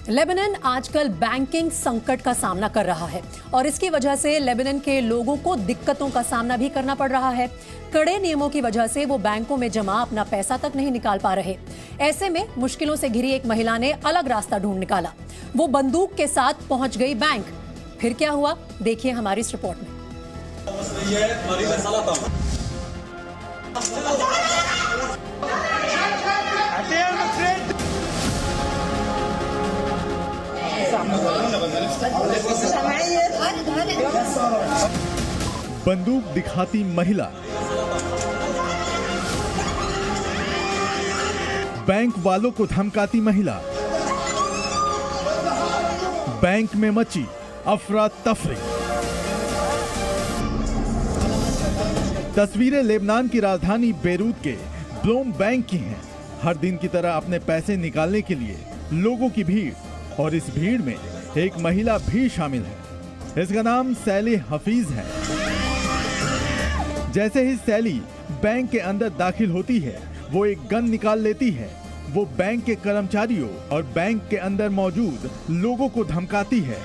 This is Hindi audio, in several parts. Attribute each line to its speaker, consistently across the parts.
Speaker 1: लेबनान आजकल बैंकिंग संकट का सामना कर रहा है और इसकी वजह से लेबनान के लोगों को दिक्कतों का सामना भी करना पड़ रहा है। कड़े नियमों की वजह से वो बैंकों में जमा अपना पैसा तक नहीं निकाल पा रहे। ऐसे में मुश्किलों से घिरी एक महिला ने अलग रास्ता ढूंढ निकाला। वो बंदूक के साथ पहुंच गई बैंक। फिर क्या हुआ, देखिए हमारी इस रिपोर्ट में।
Speaker 2: बंदूक दिखाती महिला, बैंक वालों को धमकाती महिला, बैंक में मची अफरा तफरी। तस्वीरें लेबनान की राजधानी बेरूत के ब्लोम बैंक की हैं। हर दिन की तरह अपने पैसे निकालने के लिए लोगों की भीड़, और इस भीड़ में एक महिला भी शामिल है। इसका नाम सैली हफीज है। जैसे ही सैली बैंक के अंदर दाखिल होती है, वो एक गन निकाल लेती है। वो बैंक के कर्मचारियों और बैंक के अंदर मौजूद लोगों को धमकाती है।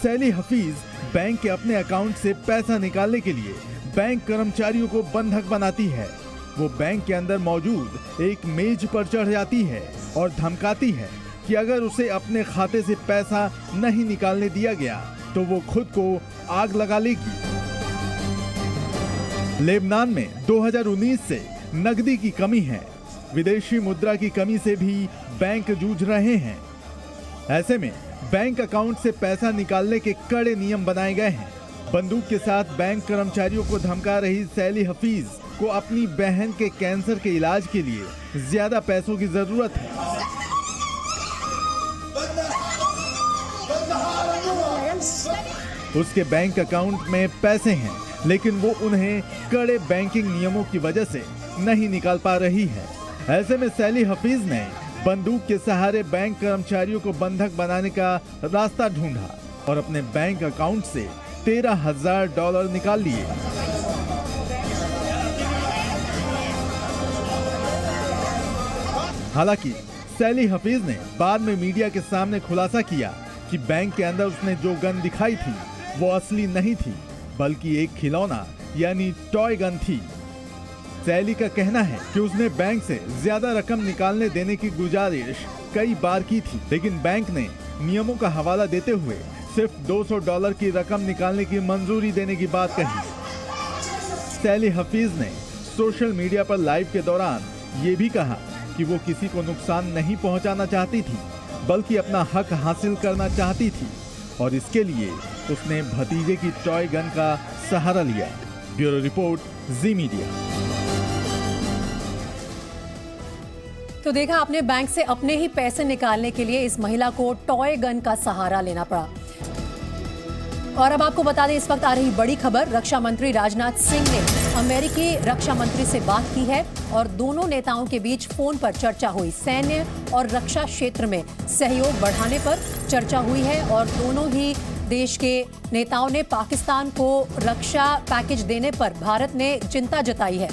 Speaker 2: सैली हफीज बैंक के अपने अकाउंट से पैसा निकालने के लिए बैंक कर्मचारियों को बंधक बनाती है। वो बैंक के अंदर मौजूद एक मेज पर चढ़ जाती है और धमकाती है कि अगर उसे अपने खाते से पैसा नहीं निकालने दिया गया तो वो खुद को आग लगा लेगी। लेबनान में 2019 से नकदी की कमी है। विदेशी मुद्रा की कमी से भी बैंक जूझ रहे हैं। ऐसे में बैंक अकाउंट से पैसा निकालने के कड़े नियम बनाए गए हैं। बंदूक के साथ बैंक कर्मचारियों को धमका रही सैली हफीज को अपनी बहन के कैंसर के इलाज के लिए ज्यादा पैसों की जरूरत है। उसके बैंक अकाउंट में पैसे हैं, लेकिन वो उन्हें कड़े बैंकिंग नियमों की वजह से नहीं निकाल पा रही है। ऐसे में सैली हफीज ने बंदूक के सहारे बैंक कर्मचारियों को बंधक बनाने का रास्ता ढूंढा और अपने बैंक अकाउंट से $13,000 निकाल लिए। हालांकि सैली हफीज ने बाद में मीडिया के सामने खुलासा किया कि बैंक के अंदर उसने जो गन दिखाई थी वो असली नहीं थी, बल्कि एक खिलौना यानी टॉय गन थी। सैली का कहना है कि उसने बैंक से ज्यादा रकम निकालने देने की गुजारिश कई बार की थी, लेकिन बैंक ने नियमों का हवाला देते हुए सिर्फ $200 की रकम निकालने की मंजूरी देने की बात कही। सैली हफीज ने सोशल मीडिया पर लाइव के दौरान ये भी कहा कि वो किसी को नुकसान नहीं पहुंचाना चाहती थी, बल्कि अपना हक हासिल करना चाहती थी, और इसके लिए उसने भतीजे की टॉय गन का सहारा लिया। ब्यूरो रिपोर्ट, जी मीडिया।
Speaker 1: तो देखा आपने, बैंक से अपने ही पैसे निकालने के लिए इस महिला को टॉय गन का सहारा लेना पड़ा। और अब आपको बता दें, इस वक्त आ रही बड़ी खबर, रक्षा मंत्री राजनाथ सिंह ने अमेरिकी रक्षा मंत्री से बात की है और दोनों नेताओं के बीच फोन पर चर्चा हुई। सैन्य और रक्षा क्षेत्र में सहयोग बढ़ाने पर चर्चा हुई है और दोनों ही देश के नेताओं ने पाकिस्तान को रक्षा पैकेज देने पर भारत ने चिंता जताई है।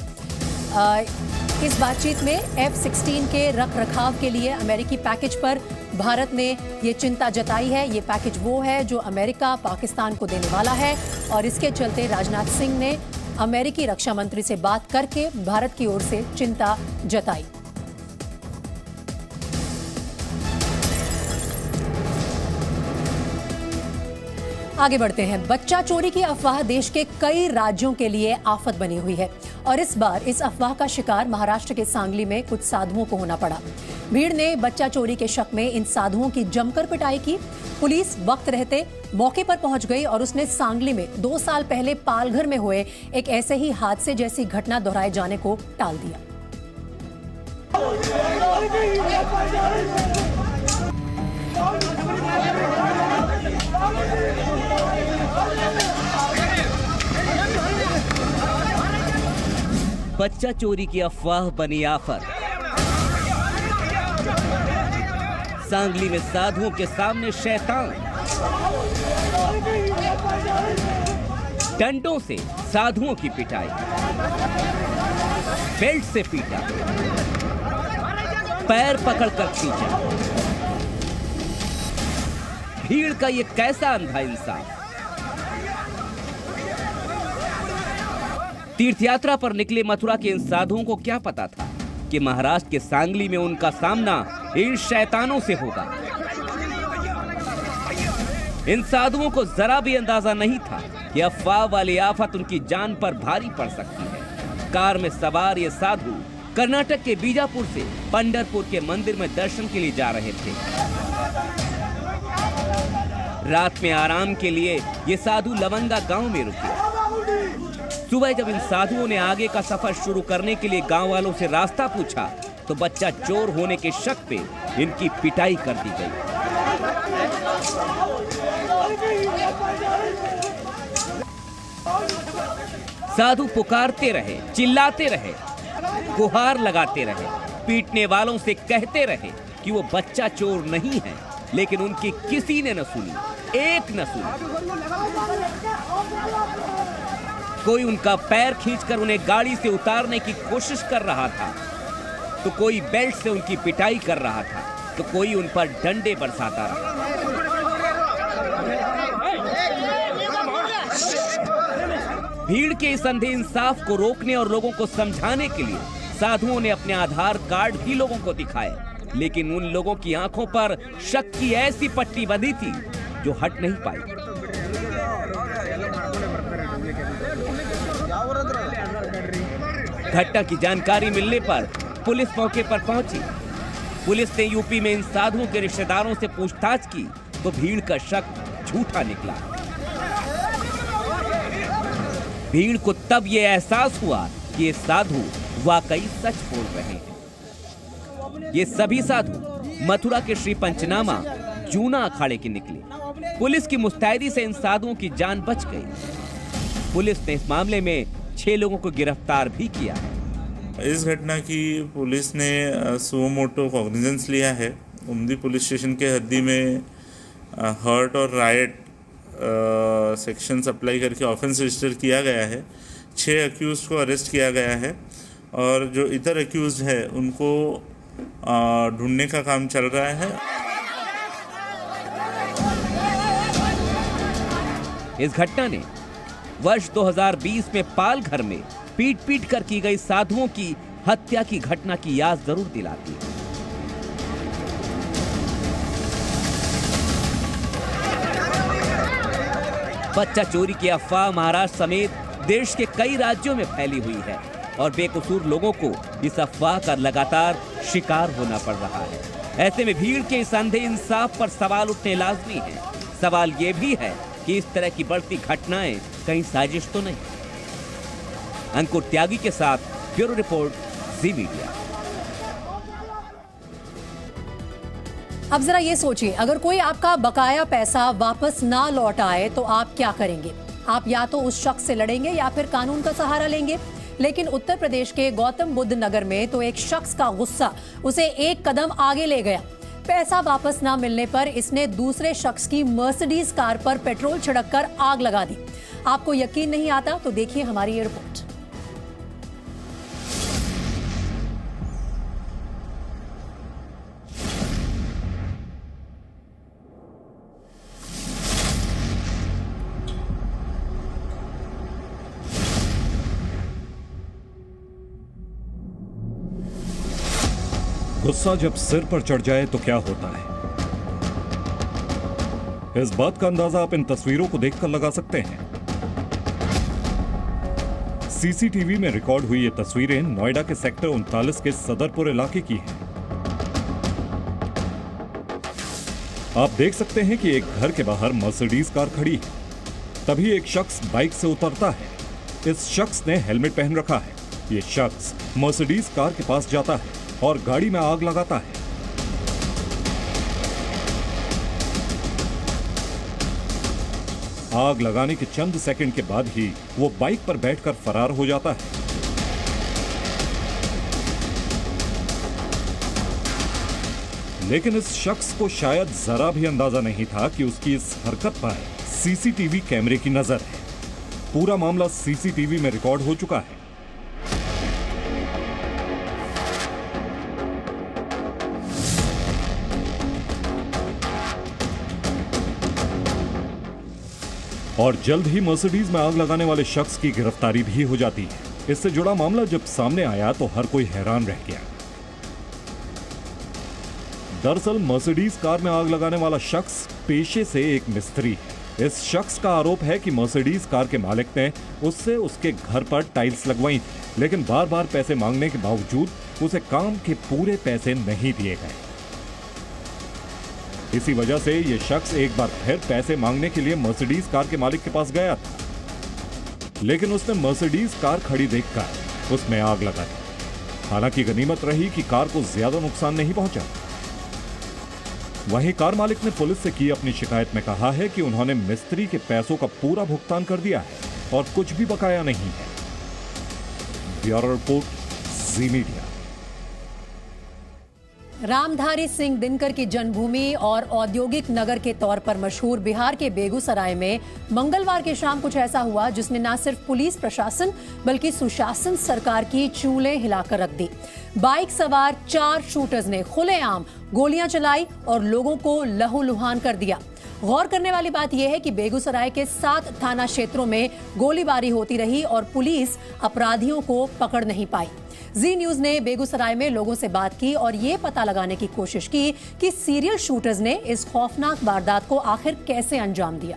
Speaker 1: इस बातचीत में F-16 के रख रखाव के लिए अमेरिकी पैकेज पर भारत ने ये चिंता जताई है। ये पैकेज वो है जो अमेरिका पाकिस्तान को देने वाला है और इसके चलते राजनाथ सिंह ने अमेरिकी रक्षा मंत्री से बात करके भारत की ओर से चिंता जताई। आगे बढ़ते हैं। बच्चा चोरी की अफवाह देश के कई राज्यों के लिए आफत बनी हुई है और इस बार इस अफवाह का शिकार महाराष्ट्र के सांगली में कुछ साधुओं को होना पड़ा। भीड़ ने बच्चा चोरी के शक में इन साधुओं की जमकर पिटाई की। पुलिस वक्त रहते मौके पर पहुंच गई और उसने सांगली में 2 साल पहले पालघर में हुए एक ऐसे ही हादसे जैसी घटना दोहराए जाने को टाल दिया।
Speaker 3: बच्चा चोरी की अफवाह बनी आफत। सांगली में साधुओं के सामने शैतान, डंडों से साधुओं की पिटाई, बेल्ट से पीटा, पैर पकड़कर खींचा। भीड़ का ये कैसा अंधा इंसाफ। तीर्थ यात्रा पर निकले मथुरा के इन साधुओं को क्या पता था कि महाराष्ट्र के सांगली में उनका सामना इन शैतानों से होगा। इन साधुओं को जरा भी अंदाजा नहीं था कि अफवाह वाली आफत उनकी जान पर भारी पड़ सकती है। कार में सवार ये साधु कर्नाटक के बीजापुर से पंढरपुर के मंदिर में दर्शन के लिए जा रहे थे। रात में आराम के लिए ये साधु लवंगा गांव में रुके। सुबह जब इन साधुओं ने आगे का सफर शुरू करने के लिए गांव वालों से रास्ता पूछा तो बच्चा चोर होने के शक पे इनकी पिटाई कर दी गई। साधु पुकारते रहे, चिल्लाते रहे, गुहार लगाते रहे, पीटने वालों से कहते रहे कि वो बच्चा चोर नहीं है, लेकिन उनकी किसी ने न सुनी, एक न सुनी। कोई उनका पैर खींचकर उन्हें गाड़ी से उतारने की कोशिश कर रहा था, तो कोई बेल्ट से उनकी पिटाई कर रहा था, तो कोई उन पर डंडे बरसाता रहा। भीड़ के इस अंधे इंसाफ को रोकने और लोगों को समझाने के लिए साधुओं ने अपने आधार कार्ड भी लोगों को दिखाए, लेकिन उन लोगों की आंखों पर शक की ऐसी पट्टी बंधी थी जो हट नहीं पाई। घटना की जानकारी मिलने पर पुलिस मौके पर पहुंची। पुलिस ने यूपी में इन साधुओं के रिश्तेदारों से पूछताछ की तो भीड़ का शक झूठा निकला। भीड़ को तब यह एहसास हुआ कि ये साधु वाकई सच बोल रहे हैं। ये सभी साधु मथुरा के श्री पंचनामा जूना अखाड़े के निकले। पुलिस की मुस्तैदी से इन साधुओं की जान बच गई। पुलिस ने इस मामले में 6 लोगों को गिरफ्तार भी किया है।
Speaker 4: इस घटना की पुलिस ने सुओ मोटो कॉग्निजेंस लिया है। उमदी पुलिस स्टेशन के हद्दी में हर्ट और राइट सेक्शंस अप्लाई करके ऑफेंस रजिस्टर किया गया है। 6 अक्यूज को अरेस्ट किया गया है और जो इतर अक्यूज है उनको ढूंढने का काम चल रहा है।
Speaker 3: इस घटना ने वर्ष 2020 में पालघर में पीट कर की गई साधुओं की हत्या की घटना की याद जरूर दिलाती है। बच्चा चोरी की अफवाह महाराष्ट्र समेत देश के कई राज्यों में फैली हुई है और बेकसूर लोगों को इस अफवाह का लगातार शिकार होना पड़ रहा है। ऐसे में भीड़ के इस अंधे इंसाफ पर सवाल उठने लाजमी है। सवाल ये भी है कि इस तरह की बढ़ती घटनाएं कहीं साजिश तो नहीं। अंकुर त्यागी के साथ ब्यूरो रिपोर्ट, जी मीडिया।
Speaker 1: अब जरा ये सोचिए, अगर कोई आपका बकाया पैसा वापस ना लौट आए तो आप क्या करेंगे? आप या तो उस शख्स से लड़ेंगे या फिर कानून का सहारा लेंगे। लेकिन उत्तर प्रदेश के गौतम बुद्ध नगर में तो एक शख्स का गुस्सा उसे एक कदम आगे ले गया। पैसा वापस ना मिलने पर इसने दूसरे शख्स की मर्सिडीज कार पर पेट्रोल छिड़ककर आग लगा दी। आपको यकीन नहीं आता तो देखिए हमारी ये रिपोर्ट।
Speaker 5: गुस्सा जब सिर पर चढ़ जाए तो क्या होता है, इस बात का अंदाजा आप इन तस्वीरों को देखकर लगा सकते हैं। सीसीटीवी में रिकॉर्ड हुई ये तस्वीरें नोएडा के सेक्टर 39 के सदरपुर इलाके की हैं। आप देख सकते हैं कि एक घर के बाहर मर्सिडीज कार खड़ी है। तभी एक शख्स बाइक से उतरता है। इस शख्स ने हेलमेट पहन रखा है। ये शख्स मर्सिडीज कार के पास जाता है और गाड़ी में आग लगाता है। आग लगाने के चंद सेकंड के बाद ही वो बाइक पर बैठकर फरार हो जाता है। लेकिन इस शख्स को शायद जरा भी अंदाजा नहीं था कि उसकी इस हरकत पर सीसीटीवी कैमरे की नजर है। पूरा मामला सीसीटीवी में रिकॉर्ड हो चुका है। और जल्द ही मर्सिडीज में आग लगाने वाले शख्स की गिरफ्तारी भी हो जाती है। इससे जुड़ा मामला जब सामने आया तो हर कोई हैरान रह गया। दरअसल मर्सिडीज कार में आग लगाने वाला शख्स पेशे से एक मिस्त्री है। इस शख्स का आरोप है कि मर्सिडीज कार के मालिक ने उससे उसके घर पर टाइल्स लगवाई थी, लेकिन बार बार पैसे मांगने के बावजूद उसे काम के पूरे पैसे नहीं दिए गए। इसी वजह से यह शख्स एक बार फिर पैसे मांगने के लिए मर्सिडीज कार के मालिक के पास गया था, लेकिन उसने मर्सिडीज कार खड़ी देखकर उसमें आग लगा दी। हालांकि गनीमत रही कि कार को ज्यादा नुकसान नहीं पहुंचा। वहीं कार मालिक ने पुलिस से की अपनी शिकायत में कहा है कि उन्होंने मिस्त्री के पैसों का पूरा भुगतान कर दिया है और कुछ भी बकाया नहीं है। ब्यूरो रिपोर्ट, जी मीडिया।
Speaker 1: रामधारी सिंह दिनकर की जन्मभूमि और औद्योगिक नगर के तौर पर मशहूर बिहार के बेगूसराय में मंगलवार की शाम कुछ ऐसा हुआ जिसने न सिर्फ पुलिस प्रशासन बल्कि सुशासन सरकार की चूल्हे हिलाकर रख दी। बाइक सवार 4 शूटर्स ने खुलेआम गोलियां चलाई और लोगों को लहूलुहान कर दिया। गौर करने वाली बात यह है कि बेगूसराय के 7 थाना क्षेत्रों में गोलीबारी होती रही और पुलिस अपराधियों को पकड़ नहीं पाई। जी न्यूज ने बेगूसराय में लोगों से बात की और ये पता लगाने की कोशिश की कि सीरियल शूटर्स ने इस खौफनाक वारदात को आखिर कैसे अंजाम दिया।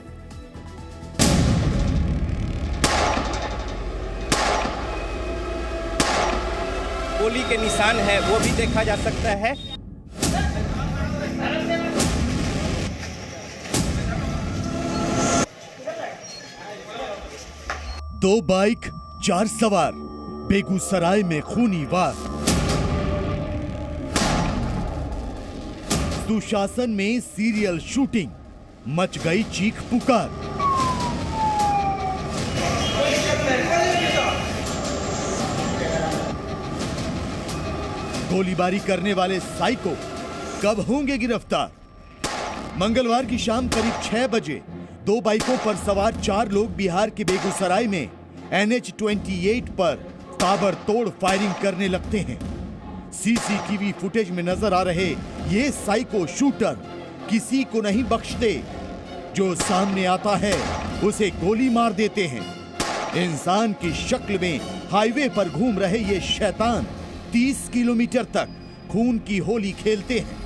Speaker 6: गोली के निशान है वो भी देखा जा सकता है।
Speaker 7: दो बाइक 4 सवार, बेगूसराय में खूनी वार। सुशासन में सीरियल शूटिंग, मच गई चीख पुकार। गोलीबारी करने वाले साइको कब होंगे गिरफ्तार? मंगलवार की शाम करीब 6 बजे 2 बाइकों पर सवार 4 लोग बिहार के बेगूसराय में NH-28 पर ताबड़तोड़ फायरिंग करने लगते हैं। सीसीटीवी फुटेज में नजर आ रहे ये साइको शूटर किसी को नहीं बख्शते। जो सामने आता है उसे गोली मार देते हैं। इंसान की शक्ल में हाईवे पर घूम रहे ये शैतान 30 किलोमीटर तक खून की होली खेलते हैं।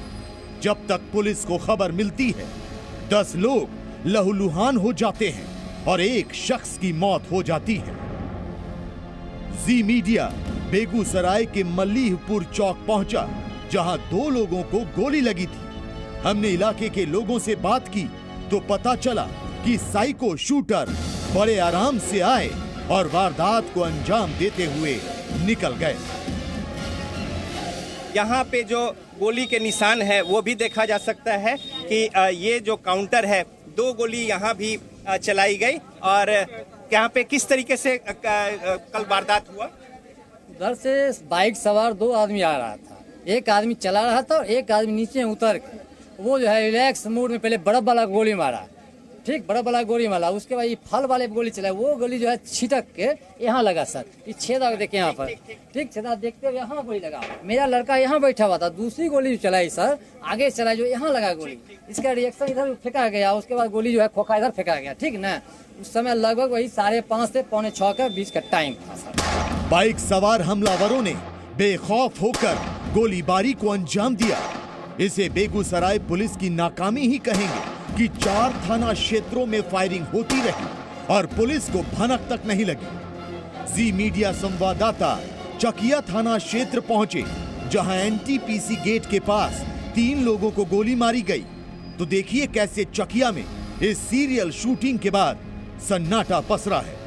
Speaker 7: जब तक पुलिस को खबर मिलती है 10 लोग लहूलुहान हो जाते हैं और एक शख्स की मौत हो जाती है। जी मीडिया बेगूसराय के मल्लीहपुर चौक पहुंचा, जहां 2 लोगों को गोली लगी थी। हमने इलाके के लोगों से बात की तो पता चला कि साइको शूटर बड़े आराम से आए और वारदात को अंजाम देते हुए निकल गए।
Speaker 6: यहाँ पे जो गोली के निशान है वो भी देखा जा सकता है कि ये जो काउंटर है 2 गोली यहाँ भी चलाई गई। और यहाँ पे किस तरीके से कल वारदात हुआ?
Speaker 8: उधर से बाइक सवार 2 आदमी आ रहा था, एक आदमी चला रहा था और एक आदमी नीचे उतर के वो जो है रिलैक्स मूड में पहले बड़ा वाला गोली मारा, ठीक बड़ा वाला गोली मारा। उसके बाद ये फल वाले गोली चला, वो गोली जो है छिटक के यहाँ लगा सर, ये छेदा देखे यहाँ पर, ठीक छेदा देखते हुए यहाँ गोली लगा। मेरा लड़का यहाँ बैठा हुआ था, दूसरी गोली जो चलाई सर आगे चला जो यहाँ लगा गोली, इसका रिएक्शन इधर फेंका गया। उसके बाद गोली जो है खोखा इधर फेंका गया, ठीक ना। उस समय लगभग वही 5:30 से 5:45 के बीच का टाइम था सर।
Speaker 7: बाइक सवार हमलावरों ने बेखौफ होकर गोलीबारी को अंजाम दिया। इसे बेगूसराय पुलिस की नाकामी ही कहेंगे कि 4 थाना क्षेत्रों में फायरिंग होती रही और पुलिस को भनक तक नहीं लगी। जी मीडिया संवाददाता चकिया थाना क्षेत्र पहुंचे, जहां NTPC गेट के पास 3 लोगों को गोली मारी गई। तो देखिए कैसे चकिया में इस सीरियल शूटिंग के बाद सन्नाटा पसरा है।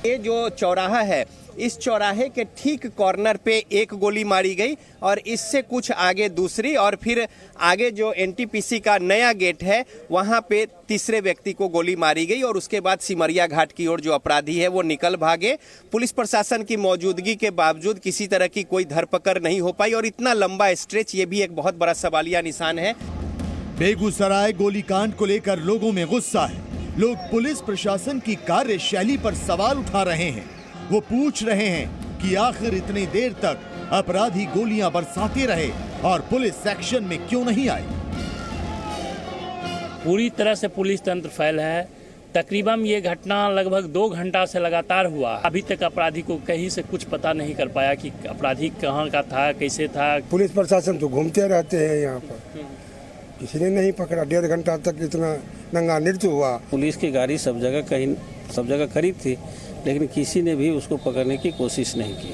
Speaker 6: ये जो चौराहा है, इस चौराहे के ठीक कॉर्नर पे एक गोली मारी गई और इससे कुछ आगे दूसरी, और फिर आगे जो NTPC का नया गेट है वहां पे तीसरे व्यक्ति को गोली मारी गई। और उसके बाद सिमरिया घाट की ओर जो अपराधी है वो निकल भागे। पुलिस प्रशासन की मौजूदगी के बावजूद किसी तरह की कोई धरपकड़ नहीं हो पाई और इतना लंबा स्ट्रेच, ये भी एक बहुत बड़ा सवालिया निशान है।
Speaker 7: बेगूसराय गोलीकांड को लेकर लोगों में गुस्सा है। लोग पुलिस प्रशासन की कार्यशैली पर सवाल उठा रहे हैं। वो पूछ रहे हैं कि आखिर इतनी देर तक अपराधी गोलियां बरसाते रहे और पुलिस एक्शन में क्यों नहीं आई।
Speaker 9: पूरी तरह से पुलिस तंत्र फैल है। तकरीबन ये घटना लगभग 2 घंटा से लगातार हुआ। अभी तक अपराधी को कहीं से कुछ पता नहीं कर पाया कि अपराधी कहाँ का था, कैसे था।
Speaker 10: पुलिस प्रशासन तो घूमते रहते हैं यहाँ पर, किसी ने नहीं पकड़ा। 1.5 घंटा तक इतना नंगा नृत्य हुआ।
Speaker 11: पुलिस की गाड़ी सब जगह करीब थी, लेकिन किसी ने भी उसको पकड़ने की कोशिश नहीं की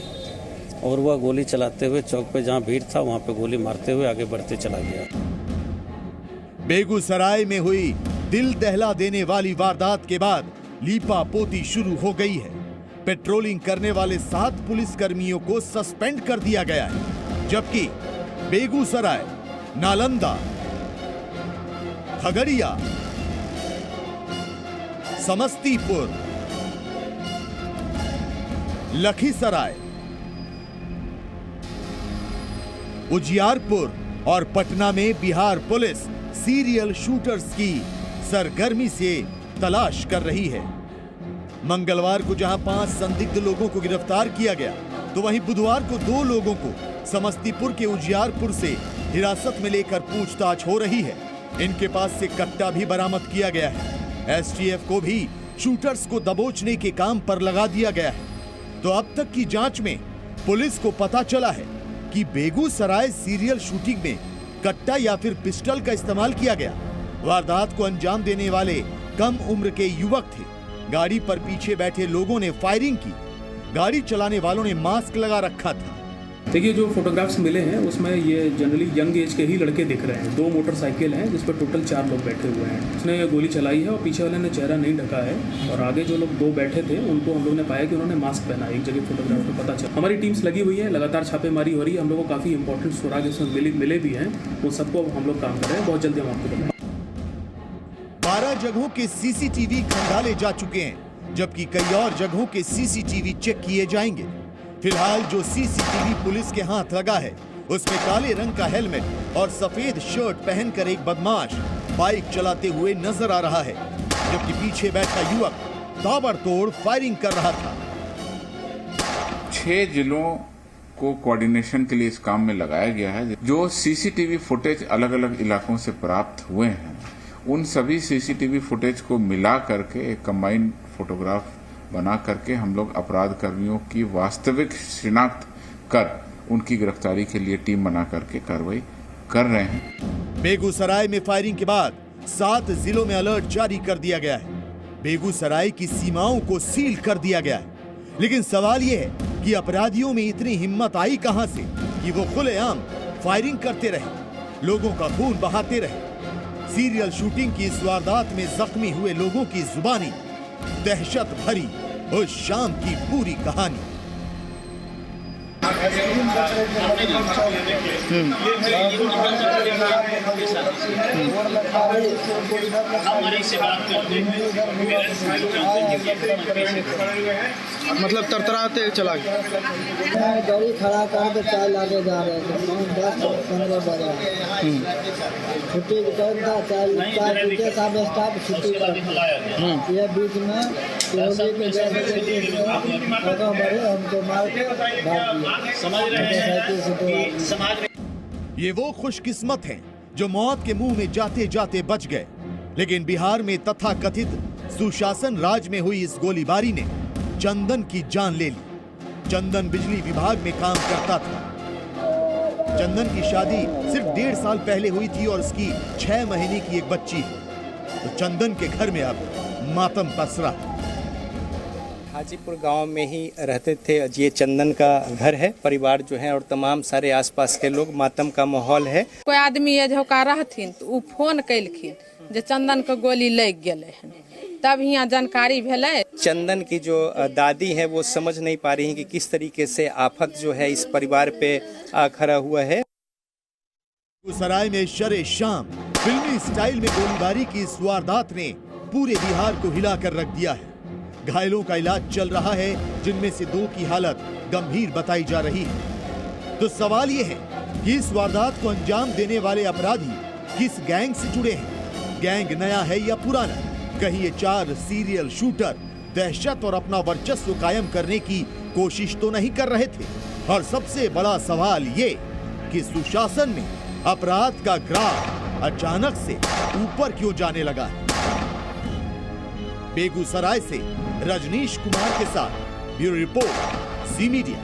Speaker 11: और वह गोली चलाते हुए चौक पे जहाँ भीड़ था वहाँ पे गोली मारते हुए आगे बढ़ते चला गया।
Speaker 7: बेगूसराय में हुई दिल दहला देने वाली वारदात के बाद लीपा पोती शुरू हो गई है। पेट्रोलिंग करने वाले 7 पुलिसकर्मियों को सस्पेंड कर दिया गया है, जबकि बेगूसराय, नालंदा, खगड़िया, समस्तीपुर, लखीसराय, उजियारपुर और पटना में बिहार पुलिस सीरियल शूटर्स की सरगर्मी से तलाश कर रही है। मंगलवार को जहां 5 संदिग्ध लोगों को गिरफ्तार किया गया, तो वहीं बुधवार को 2 लोगों को समस्तीपुर के उजियारपुर से हिरासत में लेकर पूछताछ हो रही है। इनके पास से कट्टा भी बरामद किया गया है। एसटीएफ को भी शूटर्स को दबोचने के काम पर लगा दिया गया है। तो अब तक की जांच में पुलिस को पता चला है कि बेगूसराय सीरियल शूटिंग में कट्टा या फिर पिस्टल का इस्तेमाल किया गया। वारदात को अंजाम देने वाले कम उम्र के युवक थे। गाड़ी पर पीछे बैठे लोगों ने फायरिंग की। गाड़ी चलाने वालों ने मास्क लगा रखा था।
Speaker 12: देखिए, जो फोटोग्राफ्स मिले हैं उसमें ये जनरली यंग एज के ही लड़के दिख रहे हैं। 2 मोटरसाइकिल हैं जिस पर टोटल 4 लोग बैठे हुए हैं। उसने गोली चलाई है और पीछे वाले ने चेहरा नहीं ढका है, और आगे जो लोग 2 बैठे थे उनको हम लोग ने पाया कि उन्होंने मास्क पहना। एक जगह फोटोग्राफ में पता चला। हमारी टीम्स लगी हुई है, लगातार छापेमारी हो रही है। हम लोग को काफ़ी इंपॉर्टेंट सुराग इसमें मिले भी हैं, वो सबको हम लोग काम कर रहे हैं। बहुत जल्दी हम आपको बताएंगे।
Speaker 7: 12 जगहों के सीसीटीवी खंगाले जा चुके हैं, जबकि कई और जगहों के सीसीटीवी चेक किए जाएंगे। फिलहाल जो सीसीटीवी पुलिस के हाथ लगा है उसमें काले रंग का हेलमेट और सफेद शर्ट पहनकर एक बदमाश बाइक चलाते हुए नजर आ रहा है, जबकि पीछे बैठा युवक ताबड़तोड़ फायरिंग कर रहा था।
Speaker 13: 6 जिलों को कोऑर्डिनेशन के लिए इस काम में लगाया गया है। जो सीसीटीवी फुटेज अलग अलग इलाकों से प्राप्त हुए हैं, उन सभी सीसीटीवी फुटेज को मिला करके एक कंबाइंड फोटोग्राफ बना करके हम लोग अपराध कर्मियों की वास्तविक शिनाख्त कर उनकी गिरफ्तारी के लिए टीम बना करके कार्रवाई कर रहे हैं।
Speaker 7: बेगूसराय में फायरिंग के बाद 7 जिलों में अलर्ट जारी कर दिया गया है। बेगूसराय की सीमाओं को सील कर दिया गया है। लेकिन सवाल यह है कि अपराधियों में इतनी हिम्मत आई कहां से कि वो खुलेआम फायरिंग करते रहे, लोगों का खून बहाते रहे। सीरियल शूटिंग की इस वारदात में जख्मी हुए लोगों की जुबानी दहशत भरी उस शाम की पूरी कहानी।
Speaker 14: मतलब तरतराते चला गया।
Speaker 15: गाड़ी खड़ा कर के चाय लाके जा रहे थे। 10-15 बजे छुट्टी करता चाय पी के सब स्टाफ छुट्टी करता। ये बीच में बड़े हमको मार के भाग दिया।
Speaker 7: ये वो खुशकिस्मत हैं जो मौत के मुंह में जाते जाते बच गए। लेकिन बिहार में तथाकथित सुशासन राज में हुई इस गोलीबारी ने चंदन की जान ले ली। चंदन बिजली विभाग में काम करता था। चंदन की शादी सिर्फ 1.5 साल पहले हुई थी और उसकी 6 महीने की एक बच्ची है। तो चंदन के घर में अब मातम पसरा।
Speaker 6: हाजीपुर गांव में ही रहते थे। ये चंदन का घर है। परिवार जो है और तमाम सारे आसपास के लोग, मातम का माहौल है।
Speaker 16: कोई आदमी झोंका रहथिन तो उ फोन कैलखिन जे चंदन के गोली लग गेले हन, तब यहाँ जानकारी भेले।
Speaker 6: चंदन की जो दादी है वो समझ नहीं पा रही है कि किस तरीके से आफत जो है इस परिवार पे आ खड़ा हुआ है।
Speaker 7: बेगूसराय में शरे शाम फिल्मी स्टाइल में गोलीबारी की इस वारदात ने पूरे बिहार को हिलाकर रख दिया है। घायलों का इलाज चल रहा है, जिनमें से 2 की हालत गंभीर बताई जा रही है। तो सवाल ये है कि इस वारदात को अंजाम देने वाले अपराधी किस गैंग से जुड़े हैं? गैंग नया है या पुराना? कहीं ये 4 सीरियल शूटर दहशत और अपना वर्चस्व कायम करने की कोशिश तो नहीं कर रहे थे? और सबसे बड़ा सवाल ये कि सुशासन में अपराध का ग्राफ अचानक से ऊपर क्यों जाने लगा। बेगूसराय से रजनीश कुमार के साथ ब्यूरो रिपोर्ट, ज़ी मीडिया।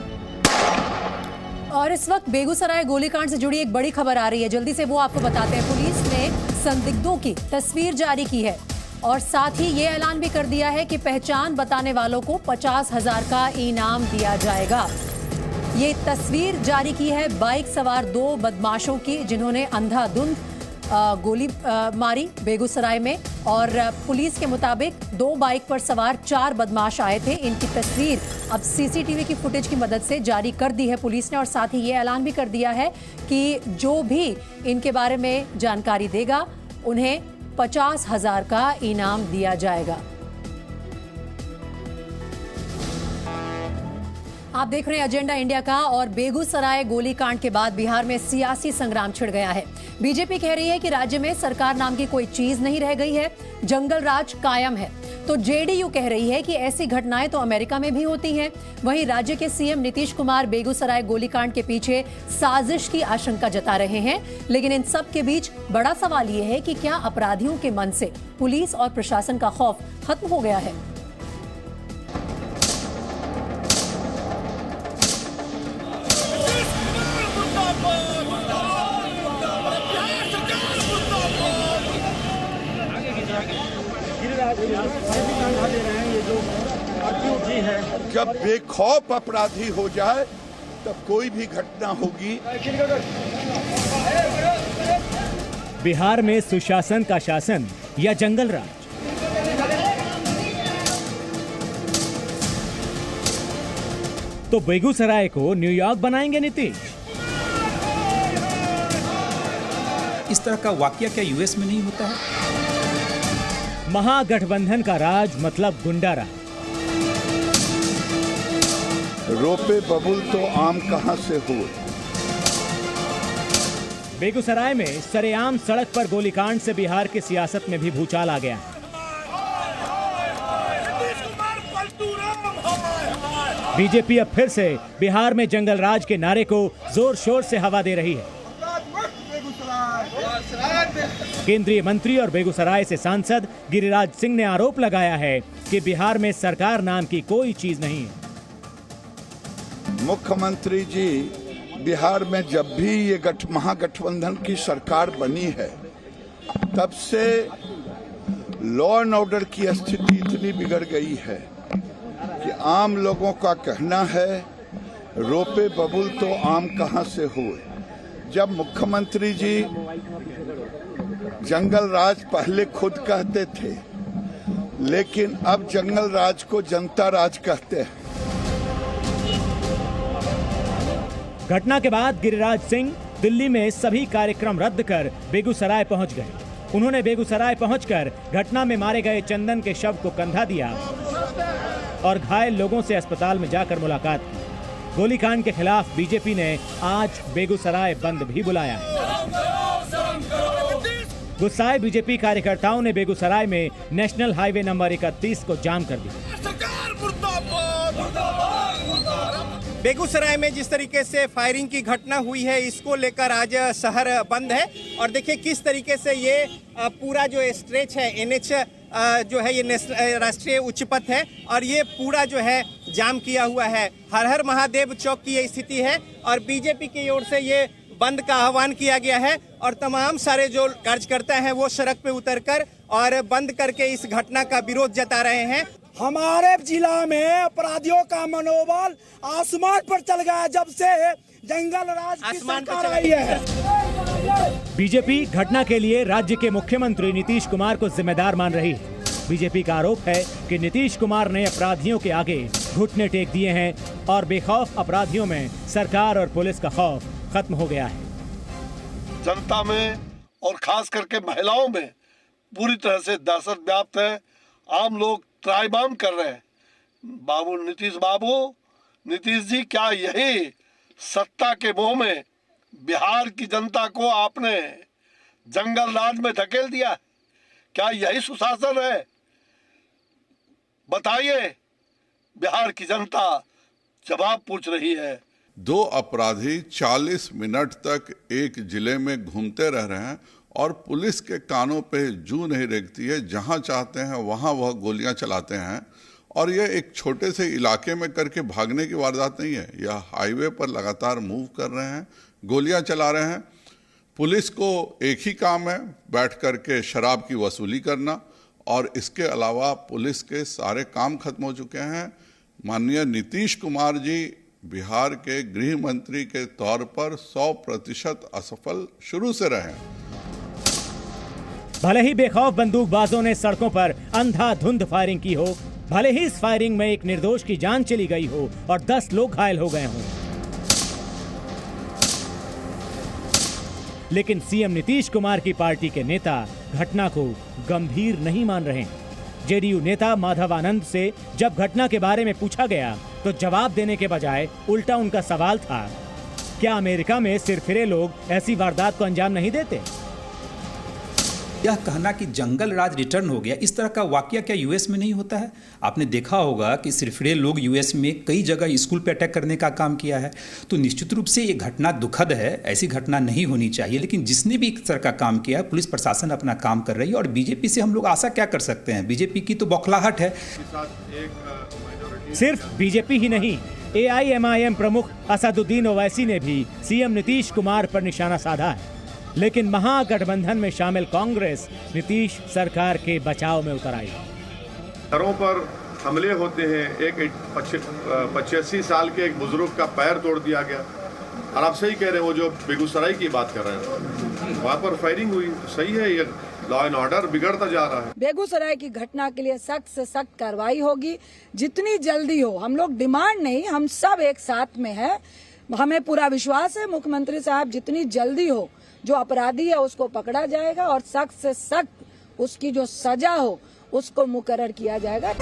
Speaker 1: और इस वक्त बेगूसराय गोलीकांड से जुड़ी एक बड़ी खबर आ रही है, जल्दी से वो आपको बताते हैं। पुलिस ने संदिग्धों की तस्वीर जारी की है और साथ ही ये ऐलान भी कर दिया है कि पहचान बताने वालों को 50,000 का इनाम दिया जाएगा। ये तस्वीर जारी की है बाइक सवार 2 बदमाशों की, जिन्होंने अंधाधुंध गोली मारी बेगूसराय में। और पुलिस के मुताबिक 2 बाइक पर सवार 4 बदमाश आए थे। इनकी तस्वीर अब सीसीटीवी की फुटेज की मदद से जारी कर दी है पुलिस ने। और साथ ही ये ऐलान भी कर दिया है कि जो भी इनके बारे में जानकारी देगा उन्हें 50,000 का इनाम दिया जाएगा। आप देख रहे हैं एजेंडा इंडिया का। और बेगूसराय गोलीकांड के बाद बिहार में सियासी संग्राम छिड़ गया है। बीजेपी कह रही है कि राज्य में सरकार नाम की कोई चीज नहीं रह गई है, जंगल राज कायम है। तो जेडीयू कह रही है कि ऐसी घटनाएं तो अमेरिका में भी होती हैं। वहीं राज्य के सीएम नीतीश कुमार बेगूसराय गोलीकांड के पीछे साजिश की आशंका जता रहे हैं। लेकिन इन सब के बीच बड़ा सवाल यह है कि क्या अपराधियों के मन से पुलिस और प्रशासन का खौफ खत्म हो गया है।
Speaker 17: जब बेखौफ अपराधी हो जाए तब कोई भी घटना होगी।
Speaker 18: बिहार में सुशासन का शासन या जंगल राज? तो बेगूसराय को न्यूयॉर्क बनाएंगे नीतीश?
Speaker 19: इस तरह का वाकया क्या यूएस में नहीं होता है?
Speaker 18: महागठबंधन का राज मतलब गुंडा राज।
Speaker 17: रोपे बबुल तो आम कहां से हुए।
Speaker 18: बेगूसराय में सरेआम सड़क पर गोलीकांड से बिहार की सियासत में भी भूचाल आ गया। बीजेपी अब फिर से बिहार में जंगल राज के नारे को जोर शोर से हवा दे रही है। केंद्रीय मंत्री और बेगूसराय से सांसद गिरिराज सिंह ने आरोप लगाया है कि बिहार में सरकार नाम की कोई चीज नहीं है।
Speaker 17: मुख्यमंत्री जी, बिहार में जब भी ये महागठबंधन की सरकार बनी है तब से लॉ एंड ऑर्डर की स्थिति इतनी बिगड़ गई है कि आम लोगों का कहना है रोपे बबुल तो आम कहां से हुए। जब मुख्यमंत्री जी जंगल राज पहले खुद कहते थे, लेकिन अब जंगल राज को जनता राज कहते हैं।
Speaker 18: घटना के बाद गिरिराज सिंह दिल्ली में सभी कार्यक्रम रद्द कर बेगूसराय पहुंच गए। उन्होंने बेगूसराय पहुंचकर घटना में मारे गए चंदन के शव को कंधा दिया और घायल लोगों से अस्पताल में जाकर मुलाकात की। गोलीकांड के खिलाफ बीजेपी ने आज बेगूसराय बंद भी बुलाया है। गुस्साए बीजेपी कार्यकर्ताओं ने बेगूसराय में नेशनल हाईवे नंबर 31 को जाम कर दिया।
Speaker 6: बेगूसराय में जिस तरीके से फायरिंग की घटना हुई है, इसको लेकर आज शहर बंद है। और देखिए किस तरीके से ये पूरा जो स्ट्रेच है एनएच जो है ये राष्ट्रीय उच्च पथ है और ये पूरा जो है जाम किया हुआ है। हर हर महादेव चौक की ये स्थिति है और बीजेपी की ओर से ये बंद का आह्वान किया गया है और तमाम सारे जो कार्यकर्ता हैं वो सड़क पे उतरकर और बंद करके इस घटना का विरोध जता रहे हैं।
Speaker 20: हमारे जिला में अपराधियों का मनोबल आसमान पर चल गया जब से जंगल राज की सरकार आई है।
Speaker 18: बीजेपी घटना के लिए राज्य के मुख्यमंत्री नीतीश कुमार को जिम्मेदार मान रही है। बीजेपी का आरोप है कि नीतीश कुमार ने अपराधियों के आगे घुटने टेक दिए हैं और बेखौफ अपराधियों में सरकार और पुलिस का खौफ खत्म हो गया है।
Speaker 21: जनता में और खास करके महिलाओं में पूरी तरह से दहशत व्याप्त है। आम लोग त्राईमाम कर रहे हैं, नीतीश जी क्या यही सत्ता के मोह में बिहार की जनता को आपने जंगल राज में धकेल दिया? क्या यही सुशासन है? बताइए, बिहार की जनता जवाब पूछ रही है।
Speaker 22: 2 अपराधी 40 मिनट तक एक जिले में घूमते रह रहे हैं
Speaker 17: और पुलिस के कानों पे जू नहीं रेंगती है। जहां चाहते हैं वहां वह गोलियां चलाते हैं। और यह एक छोटे से इलाके में करके भागने की वारदात नहीं है। यह हाईवे पर लगातार मूव कर रहे हैं, गोलियां चला रहे हैं। पुलिस को एक ही काम है, बैठ कर के शराब की वसूली करना, और इसके अलावा पुलिस के सारे काम खत्म हो चुके हैं। माननीय नीतीश कुमार जी बिहार के गृह मंत्री के तौर पर 100% असफल शुरू से रहे।
Speaker 18: भले ही बेखौफ बंदूकबाजों ने सड़कों पर अंधाधुंध फायरिंग की हो, भले ही इस फायरिंग में एक निर्दोष की जान चली गई हो और 10 लोग घायल हो गए हों, लेकिन सीएम नीतीश कुमार की पार्टी के नेता घटना को गंभीर नहीं मान रहे। जेडीयू नेता माधव आनंद से जब घटना के बारे में पूछा गया तो जवाब देने के बजाय उल्टा उनका सवाल था, क्या अमेरिका में सिरफिरे लोग ऐसी वारदात को अंजाम नहीं देते?
Speaker 19: यह कहना कि जंगल राज रिटर्न हो गया, इस तरह का वाकया क्या यूएस में नहीं होता है? आपने देखा होगा कि सिरफिरे लोग यूएस में कई जगह स्कूल पे अटैक करने का काम किया है। तो निश्चित रूप से ये घटना दुखद है, ऐसी घटना नहीं होनी चाहिए। लेकिन जिसने भी इस तरह का काम किया है, पुलिस प्रशासन अपना काम कर रही है। और बीजेपी से हम लोग आशा क्या कर सकते हैं? बीजेपी की तो बौखलाहट है।
Speaker 18: सिर्फ बीजेपी ही नहीं, AIMIM प्रमुख असदुद्दीन ओवैसी ने भी सीएम नीतीश कुमार पर निशाना साधा है। लेकिन महागठबंधन में शामिल कांग्रेस नीतीश सरकार के बचाव में उतर आई।
Speaker 21: घरों पर हमले होते हैं, एक 85 साल के एक बुजुर्ग का पैर तोड़ दिया गया। और आप सही कह रहे हैं, वो जो बेगूसराय की बात कर रहे हैं, वहाँ पर फायरिंग हुई। सही है, ये लॉ एंड ऑर्डर बिगड़ता जा रहा है।
Speaker 2: बेगूसराय की घटना के लिए सख्त से सख्त कार्रवाई होगी, जितनी जल्दी हो। हम लोग डिमांड नहीं, हम सब एक साथ में है। हमें पूरा विश्वास है मुख्यमंत्री साहब जितनी जल्दी हो जो अपराधी है उसको पकड़ा जाएगा और सख्त से सख्त उसकी जो सजा हो उसको मुकर्रर किया जाएगा।